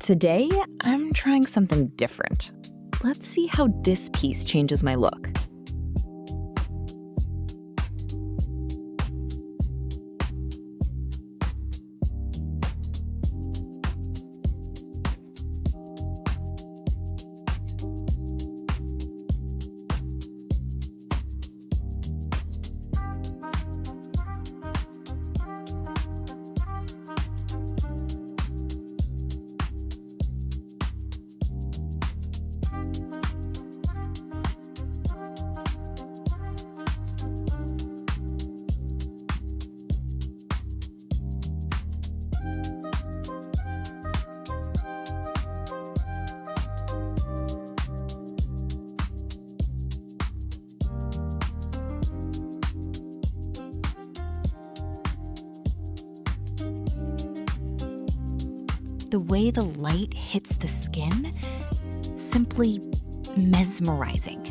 Today, I'm trying something different. Let's see how this piece changes my look. The way the light hits the skin, simply mesmerizing.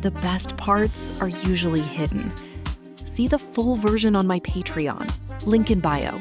The best parts are usually hidden. See the full version on my Patreon, link in bio.